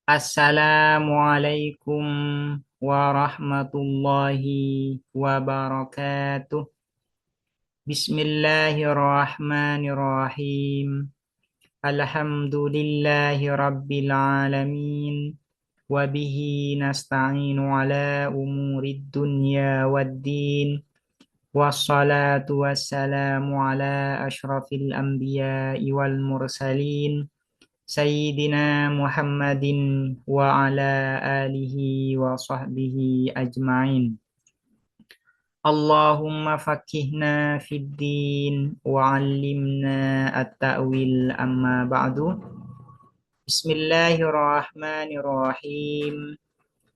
Assalamualaikum warahmatullahi wabarakatuh. Bismillahirrahmanirrahim. Alhamdulillahi rabbil alamin. Wabihi nasta'inu ala umurid dunya waddin. Wassalatu wassalamu ala ashrafil anbiya'i wal mursalin. Sayyidina Muhammadin wa ala alihi wa sahbihi ajma'in. Allahumma fakihna fid din wa 'allimna at-ta'wil amma ba'du. Bismillahirrahmanirrahim.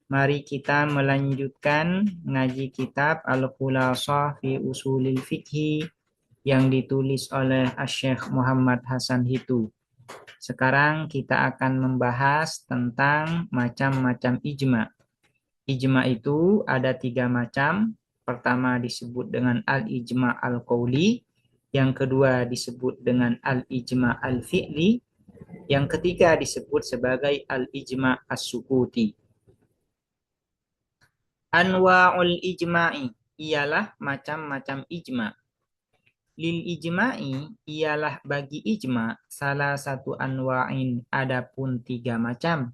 Mari kita melanjutkan ngaji kitab Al-Khulasah fi Usulil Fiqhi yang ditulis oleh Asy-Syaikh Muhammad Hasan Hitu. Sekarang kita akan membahas tentang macam-macam ijma. Ijma itu ada 3 macam. Pertama disebut dengan al-ijma al-qauli, yang kedua disebut dengan al-ijma al-fi'li, yang ketiga disebut sebagai al-ijma as-sukuti. Anwa'ul ijma'i ialah macam-macam ijma. Lil ijma'i ialah bagi ijma salah satu anwa'in adapun 3 macam.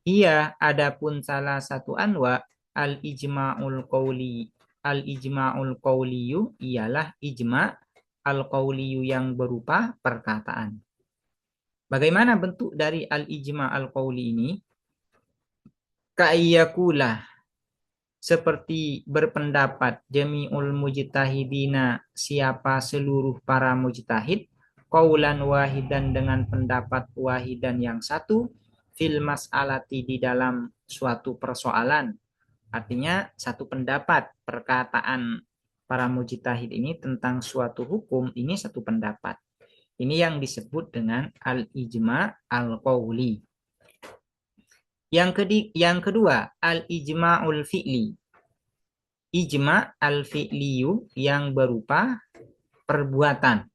Ia adapun salah satu anwa al-ijma'ul qauli. Al-ijma'ul qauliyu ialah ijma al-qauliyu yang berupa perkataan. Bagaimana bentuk dari al-ijma' al-qauli ini? Ka'iyyakulah, seperti berpendapat jami'ul mujtahidina, siapa seluruh para mujtahid, qaulan wahidan dengan pendapat wahidan yang satu, fil mas'alati di dalam suatu persoalan. Artinya satu pendapat, perkataan para mujtahid ini tentang suatu hukum ini satu pendapat. Ini yang disebut dengan al-ijma' al-qauli. Yang kedua, al-ijma'ul fi'li. Ijma' al-fi'liyu yang berupa perbuatan.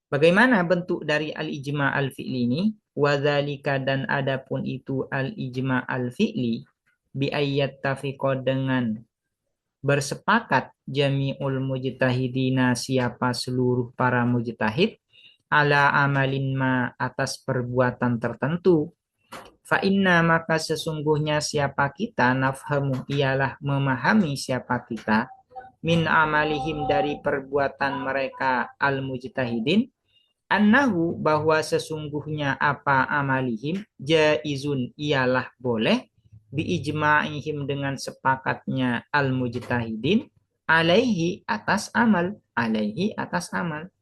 Bagaimana bentuk dari al-ijma' al-fi'li ini? Wadzalika, dan adapun itu al-ijma' al-fi'li, bi'ayyattafiqo, dengan bersepakat jami'ul mujtahidina, siapa seluruh para mujtahid, ala amalin ma, atas perbuatan tertentu. Fa inna, maka sesungguhnya siapa kita, nafhamu ialah memahami siapa kita, min amalihim dari perbuatan mereka al-mujtahidin, annahu bahwa sesungguhnya apa amalihim, jaizun ialah boleh, biijma'ihim dengan sepakatnya al-mujtahidin, alaihi atas amal, alaihi atas amal.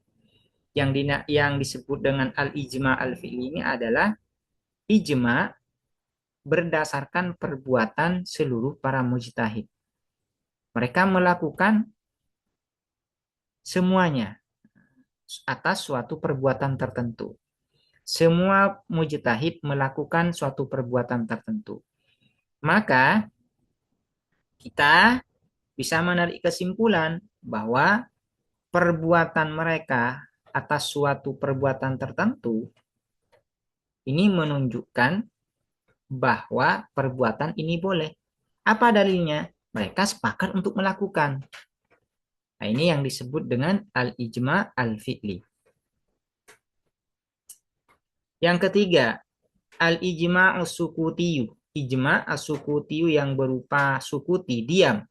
Yang disebut dengan al-ijma' al-fi'li ini adalah ijma' berdasarkan perbuatan seluruh para mujtahid. Mereka melakukan semuanya atas suatu perbuatan tertentu. Semua mujtahid melakukan suatu perbuatan tertentu. Maka kita bisa menarik kesimpulan bahwa perbuatan mereka atas suatu perbuatan tertentu ini menunjukkan bahwa perbuatan ini boleh. Apa dalilnya? Mereka sepakat untuk melakukan. Nah, ini yang disebut dengan al-ijma' al-fi'li. Yang ketiga, al-ijma' as-sukutiyu. Ijma' as-sukutiyu yang berupa sukuti, diam.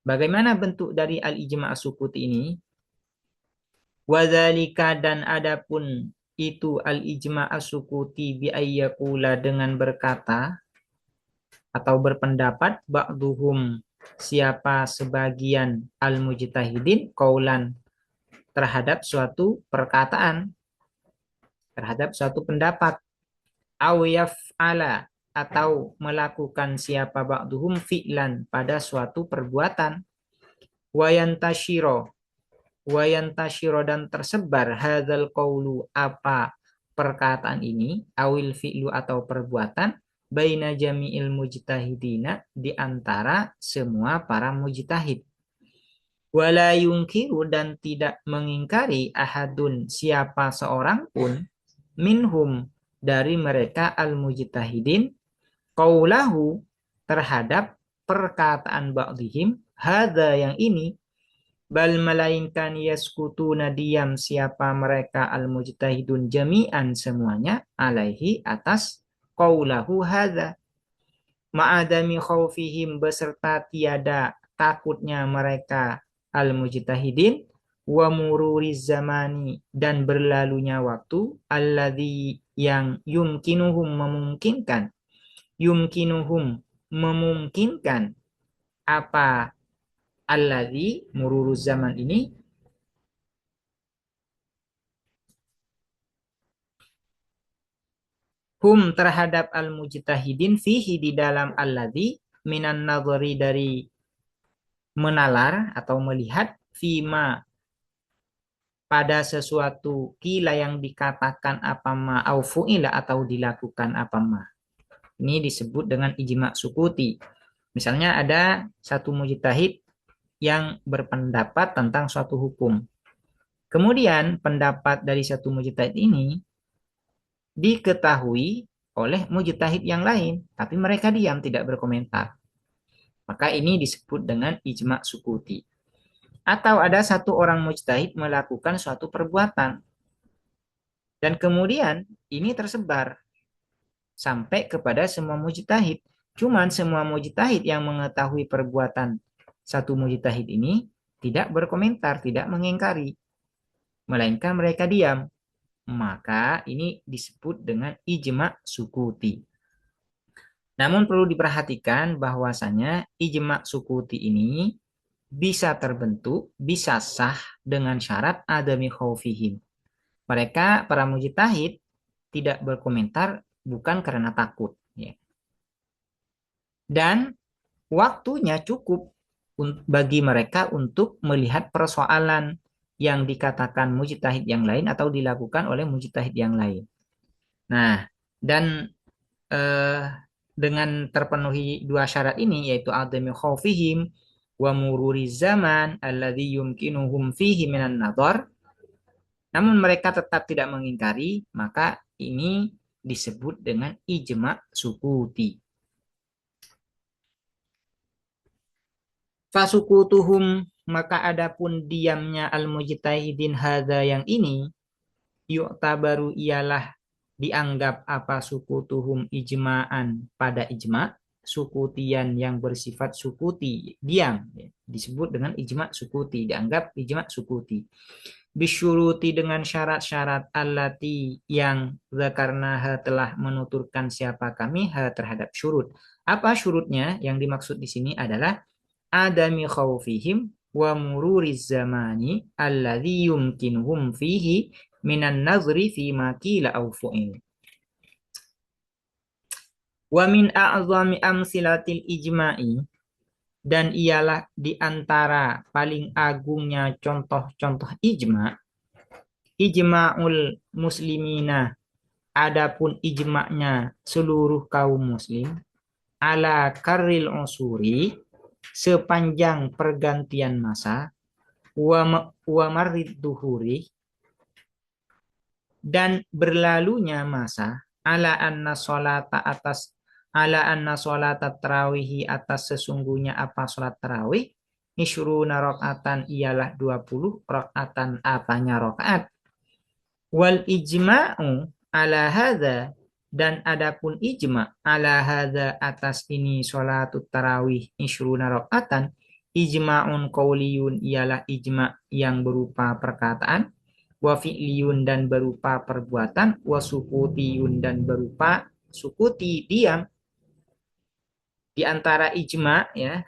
Bagaimana bentuk dari al-ijma' as-sukuti ini? Wadzalika, dan adapun itu al-ijma' as-sukuti, biayyakula, dengan berkata atau berpendapat, ba'duhum, siapa sebagian al-mujtahidin, qaulan, terhadap suatu perkataan, terhadap suatu pendapat, aw yaf'ala, atau melakukan siapa ba'duhum fi'lan, pada suatu perbuatan, wayantashiro, dan tersebar hadzal qaulu, apa perkataan ini, awil fi'lu, atau perbuatan, baina jami'il mujtahidina, di antara semua para mujtahid. Wala yungkiru, dan tidak mengingkari, ahadun, siapa seorang pun, minhum, dari mereka al-mujtahidin qaulahu terhadap perkataan ba'dihim hadza yang ini bal melainkan yaskutuna diam siapa mereka al-mujtahidun jami'an semuanya alaihi atas qaulahu hadza ma'adami khaufihim beserta tiada takutnya mereka al-mujtahidin wa mururiz zamani dan berlalunya waktu alladzi yang yumkinuhum memungkinkan apa alladzi mururuz zaman ini hum terhadap al-mujtahidin fihi di dalam alladzi minan nadhari dari menalar atau melihat fima pada sesuatu kila yang dikatakan apa ma au fu'ila atau dilakukan apa ma. Ini disebut dengan ijma' sukuti. Misalnya ada satu mujtahid yang berpendapat tentang suatu hukum. Kemudian pendapat dari satu mujtahid ini diketahui oleh mujtahid yang lain, tapi mereka diam tidak berkomentar. Maka ini disebut dengan ijma' sukuti. Atau ada satu orang mujtahid melakukan suatu perbuatan dan kemudian ini tersebar sampai kepada semua mujtahid. Cuman semua mujtahid yang mengetahui perbuatan satu mujtahid ini tidak berkomentar, tidak mengingkari, melainkan mereka diam. Maka ini disebut dengan ijma' sukuti. Namun perlu diperhatikan bahwasanya ijma' sukuti ini bisa terbentuk, bisa sah dengan syarat adami khaufihim. Mereka, para mujtahid, tidak berkomentar bukan karena takut. Ya. Dan waktunya cukup bagi mereka untuk melihat persoalan yang dikatakan mujtahid yang lain atau dilakukan oleh mujtahid yang lain. Nah, dan dengan terpenuhi dua syarat ini, yaitu adami khaufihim wa mururi zaman alladhi yumkinuhum fihi minan nadhar, namun mereka tetap tidak mengingkari, maka ini disebut dengan ijma' sukuti. Fasukutuhum maka adapun diamnya al-mujtahidin hadza yang ini yu'tabaru ialah dianggap apa sukutuhum ijma'an pada ijma' sukutian yang bersifat sukuti diam ya. Disebut dengan ijma' sukuti, dianggap ijma' sukuti bisyuruti dengan syarat-syarat allati yang zakarnaha telah menuturkan siapa kami ha terhadap syurut. Apa syurutnya? Yang dimaksud di sini adalah adami khaufihim wa mururiz zamani alladhi yumkinuhum fihi minan nazri fi ma qila aw fu'il. Wa min a'zami amsilatil ijma'i dan ialah di antara paling agungnya contoh-contoh ijma'ul muslimina adapun ijma'nya seluruh kaum muslim ala karril usuri sepanjang pergantian masa wa marid duhuri dan berlalunya masa ala anna sholata tarawihi atas sesungguhnya apa sholat tarawih isyruna rakaatan ialah 20 rakaatan apanya rakaat wal ijma'u ala hadza dan adapun ijma' ala hadza atas ini sholatut tarawih isyruna rakaatan ijma'un qauliyun ialah ijma' yang berupa perkataan wa fi'liyun dan berupa perbuatan wa sukutiyun dan berupa sukuti diam. Di antara ijma' ya,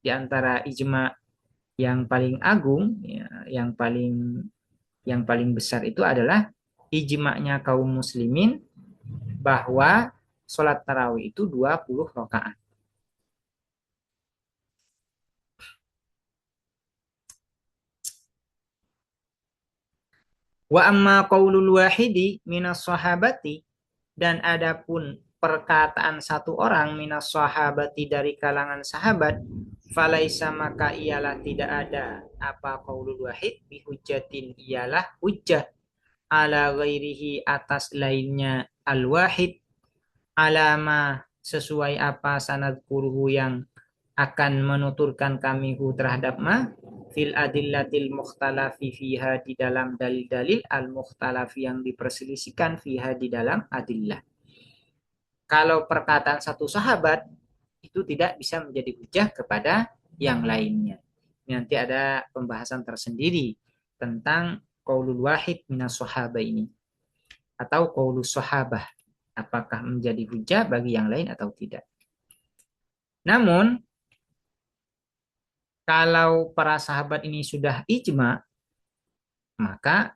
di antara ijma' yang paling agung ya, yang paling besar itu adalah ijma'nya kaum muslimin bahwa sholat tarawih itu 20 rakaat. Wa amma qaulul wahidi minas sahabati dan adapun perkataan satu orang minas sahabati dari kalangan sahabat falaisa maka ialah tidak ada apa qaulul wahid bihujjatin ialah hujjah ala ghairihi atas lainnya al-wahid, alama sesuai apa sanadkuruhu yang akan menuturkan kami hu terhadap ma fil adillatil mukhtalafi fiha di dalam dalil-dalil al-mukhtalafi yang diperselisihkan fiha di dalam adillah. Kalau perkataan satu sahabat itu tidak bisa menjadi hujah kepada yang lainnya. Nanti ada pembahasan tersendiri tentang qaulul wahid minas sahabah ini atau qaulus sahabah, apakah menjadi hujah bagi yang lain atau tidak. Namun kalau para sahabat ini sudah ijma, maka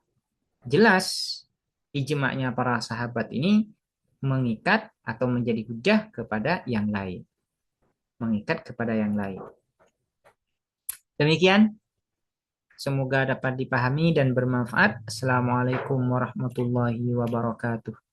jelas ijma'nya para sahabat ini mengikat atau menjadi hujah kepada yang lain. Mengikat kepada yang lain. Demikian, semoga dapat dipahami dan bermanfaat. Assalamualaikum warahmatullahi wabarakatuh.